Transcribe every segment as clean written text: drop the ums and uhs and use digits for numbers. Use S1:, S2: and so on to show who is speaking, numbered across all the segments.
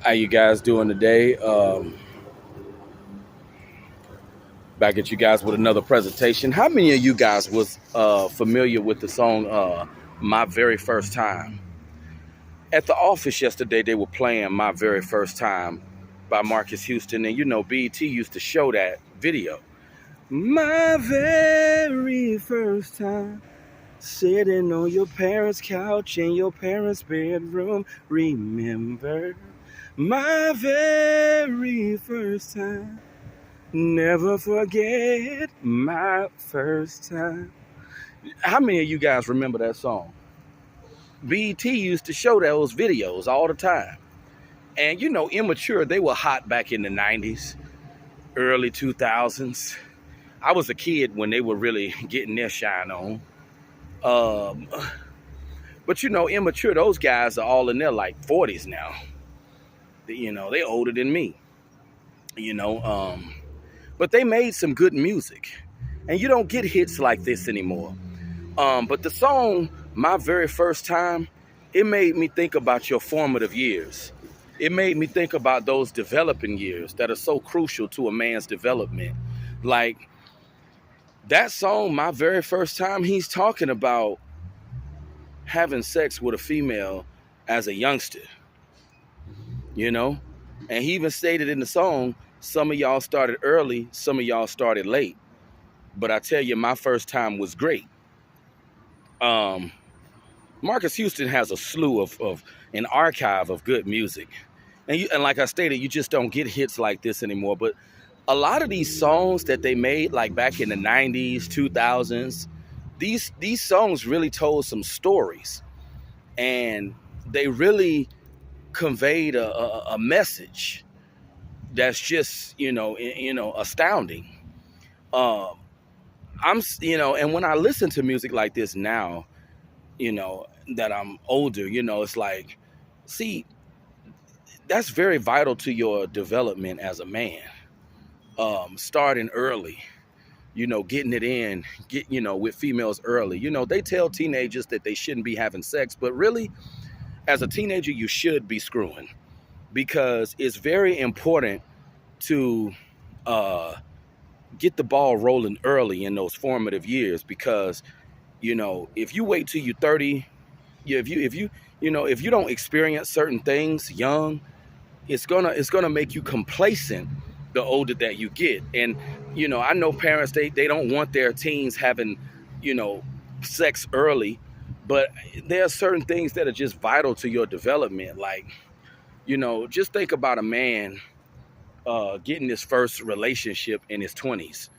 S1: How you guys doing today? Back at you guys with another presentation. How many of you guys was familiar with the song "My Very First Time"? At the office yesterday, they were playing "My Very First Time" by Marcus Houston, and you know BET used to show that video. My very first time sitting on your parents' couch in your parents' bedroom. Remember my very first time. Never forget my first time. How many of you guys remember that song? BET used to show those videos all the time. And you know, Immature, they were hot back in the 90s, early 2000s. I was a kid when they were really getting their shine on. Um, but you know, Immature, those guys are all in their like 40s now. You know, they're older than me. You know, but they made some good music. And you don't get hits like this anymore. But the song, My Very First Time, it made me think about your formative years. It made me think about those developing years that are so crucial to a man's development. Like that song, My Very First Time, he's talking about having sex with a female as a youngster, you know? And he even stated in the song, some of y'all started early, some of y'all started late. But I tell you, my first time was great. Marcus Houston has a slew of an archive of good music. And like I stated, you just don't get hits like this anymore. But a lot of these songs that they made, like back in the 90s, 2000s, these songs really told some stories. And they really conveyed a message that's just, astounding. Um, and when I listen to music like this now, that I'm older, it's like, see, that's very vital to your development as a man. Starting early, getting it in, with females early. They tell teenagers that they shouldn't be having sex, but really, as a teenager, you should be screwing because it's very important to get the ball rolling early in those formative years because, if you wait till you're 30, if you don't experience certain things young, it's gonna make you complacent the older that you get. And I know parents, they don't want their teens having sex early, but there are certain things that are just vital to your development. Like just think about a man getting his first relationship in his 20s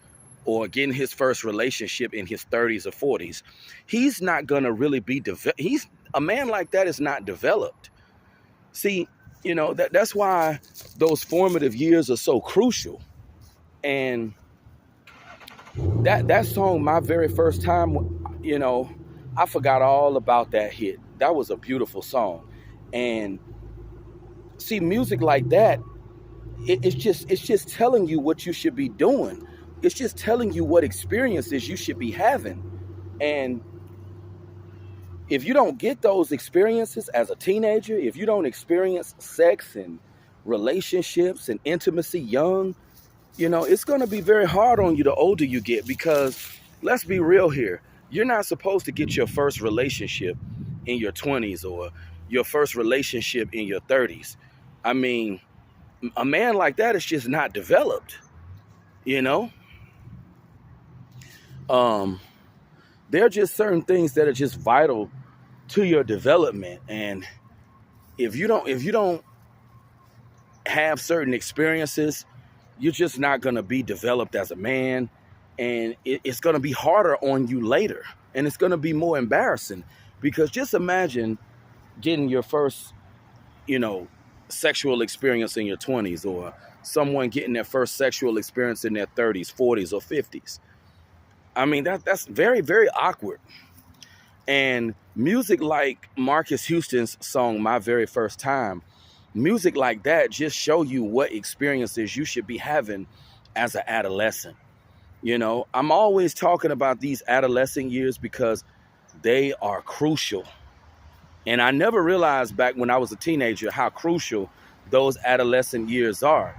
S1: or getting his first relationship in his 30s or 40s. He's not gonna really be he's a man like that is not developed. See, that's why those formative years are so crucial. And that song, My Very First Time, I forgot all about that hit. That was a beautiful song. And see, music like that, it's just telling you what you should be doing. It's just telling you what experiences you should be having. And if you don't get those experiences as a teenager, if you don't experience sex and relationships and intimacy young, it's going to be very hard on you the older you get because let's be real here. You're not supposed to get your first relationship in your 20s or your first relationship in your 30s. I mean, a man like that is just not developed, you know? There are just certain things that are just vital to your development. And if you don't have certain experiences, you're just not going to be developed as a man, and it's going to be harder on you later, and it's going to be more embarrassing because just imagine getting your first sexual experience in your 20s or someone getting their first sexual experience in their 30s, 40s, or 50s. I mean, that's very, very awkward. And music like Marcus Houston's song, My Very First Time, music like that just show you what experiences you should be having as an adolescent. I'm always talking about these adolescent years because they are crucial. And I never realized back when I was a teenager how crucial those adolescent years are.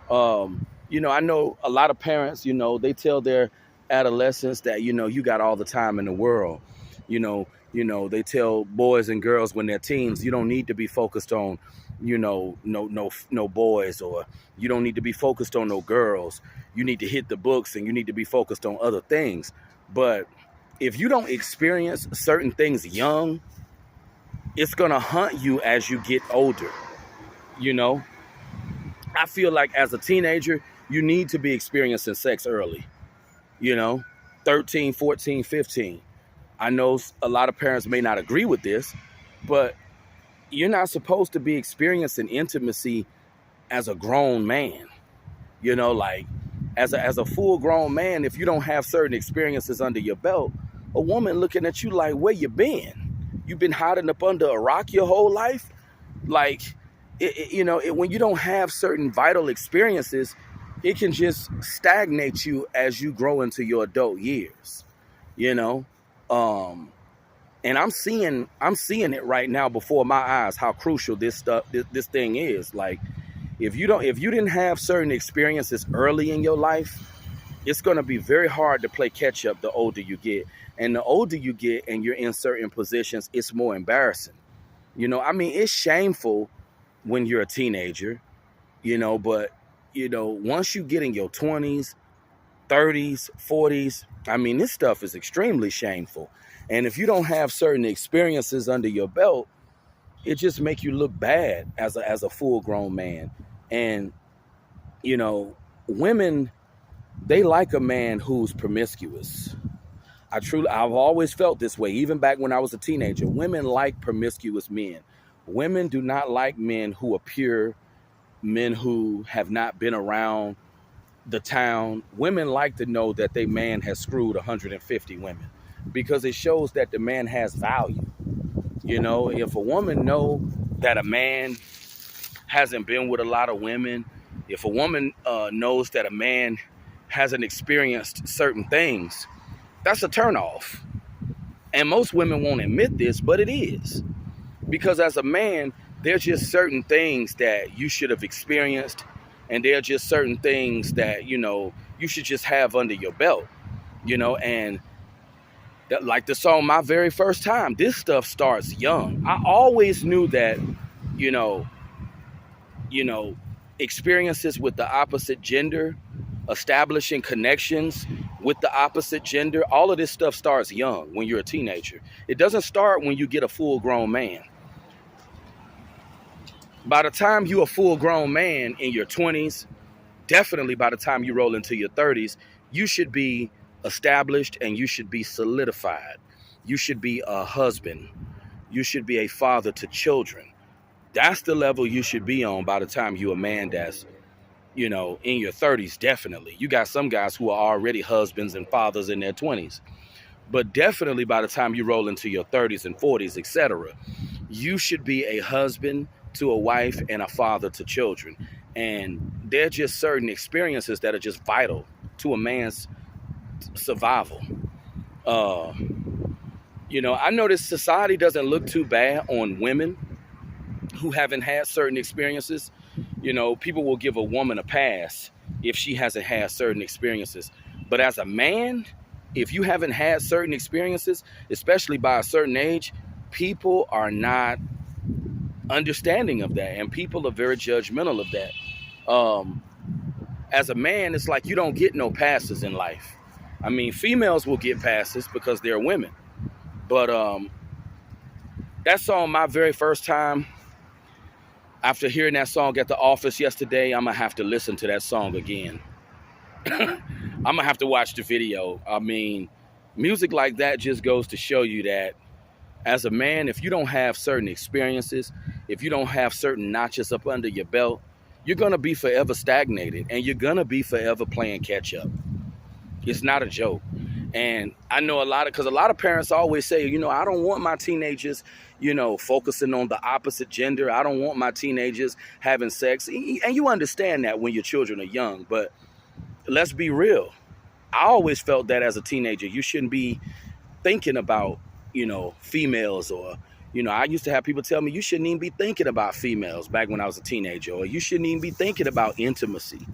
S1: I know a lot of parents, they tell their adolescents that, you got all the time in the world. They tell boys and girls when they're teens, you don't need to be focused on, no boys, or you don't need to be focused on no girls. You need to hit the books and you need to be focused on other things. But if you don't experience certain things young, it's going to hunt you as you get older. I feel like as a teenager, you need to be experiencing sex early, you know, 13, 14, 15. I know a lot of parents may not agree with this, but you're not supposed to be experiencing intimacy as a grown man. Like as a full grown man, if you don't have certain experiences under your belt, a woman looking at you like, where you been? You've been hiding up under a rock your whole life? Like, when you don't have certain vital experiences, it can just stagnate you as you grow into your adult years, and I'm seeing it right now before my eyes, how crucial this thing is. Like, if you didn't have certain experiences early in your life, it's going to be very hard to play catch up the older you get. And the older you get and you're in certain positions, it's more embarrassing. It's shameful when you're a teenager, but once you get in your 20s, 30s, 40s, this stuff is extremely shameful. And if you don't have certain experiences under your belt, it just make you look bad as a full grown man. And women, they like a man who's promiscuous. I've always felt this way, even back when I was a teenager. Women like promiscuous men. Women do not like men who are pure, men who have not been around the town. Women like to know that their man has screwed 150 women, because it shows that the man has value. If a woman know that a man hasn't been with a lot of women, if a woman knows that a man hasn't experienced certain things, that's a turnoff. And most women won't admit this, but it is. Because as a man, there's just certain things that you should have experienced, and there are just certain things that, you should just have under your belt, and that, like the song My Very First Time, this stuff starts young. I always knew that, experiences with the opposite gender, establishing connections with the opposite gender, all of this stuff starts young when you're a teenager. It doesn't start when you get a full grown man. By the time you're a full grown man in your 20s, definitely by the time you roll into your 30s, you should be established and you should be solidified. You should be a husband. You should be a father to children. That's the level you should be on by the time you're a man that's, in your 30s, definitely. You got some guys who are already husbands and fathers in their 20s. But definitely by the time you roll into your 30s and 40s, etc., you should be a husband to a wife and a father to children. And there are just certain experiences that are just vital to a man's survival. I know this society doesn't look too bad on women who haven't had certain experiences. People will give a woman a pass if she hasn't had certain experiences. But as a man, if you haven't had certain experiences, especially by a certain age, people are not understanding of that, and people are very judgmental of that. As a man, it's like you don't get no passes in life. Females will get passes because they're women. But that song, My Very First Time, after hearing that song at the office yesterday, I'm going to have to listen to that song again. I'm going to have to watch the video. Music like that just goes to show you that as a man, if you don't have certain experiences, if you don't have certain notches up under your belt, you're going to be forever stagnated, and you're going to be forever playing catch up. It's not a joke. And I know because a lot of parents always say, I don't want my teenagers, focusing on the opposite gender. I don't want my teenagers having sex. And you understand that when your children are young, but let's be real. I always felt that as a teenager, you shouldn't be thinking about, females, or, You know, I used to have people tell me you shouldn't even be thinking about females back when I was a teenager, or you shouldn't even be thinking about intimacy.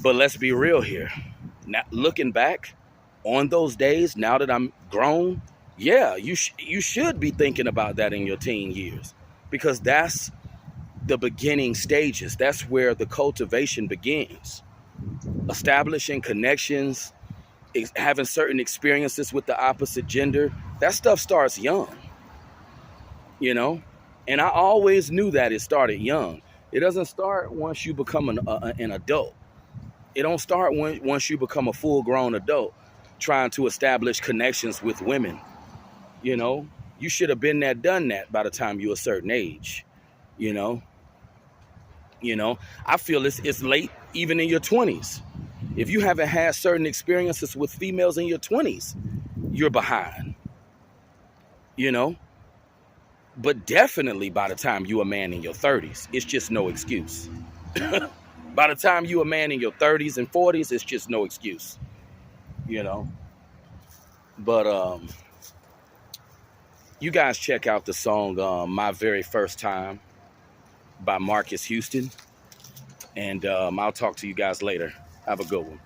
S1: But let's be real here. Now, looking back on those days, now that I'm grown, yeah, you should be thinking about that in your teen years, because that's the beginning stages. That's where the cultivation begins. Establishing connections, having certain experiences with the opposite gender, that stuff starts young, you know? And I always knew that it started young. It doesn't start once you become an adult. It don't start once you become a full-grown adult trying to establish connections with women. You know, you should have been there, done that by the time you're a certain age. You know, I feel it's late even in your 20s. If you haven't had certain experiences with females in your 20s, you're behind. You know, but definitely by the time you're a man in your 30s, it's just no excuse. By the time you're a man in your 30s and 40s, it's just no excuse. You know, but you guys check out the song My Very First Time by Marcus Houston. And I'll talk to you guys later. Have a good one.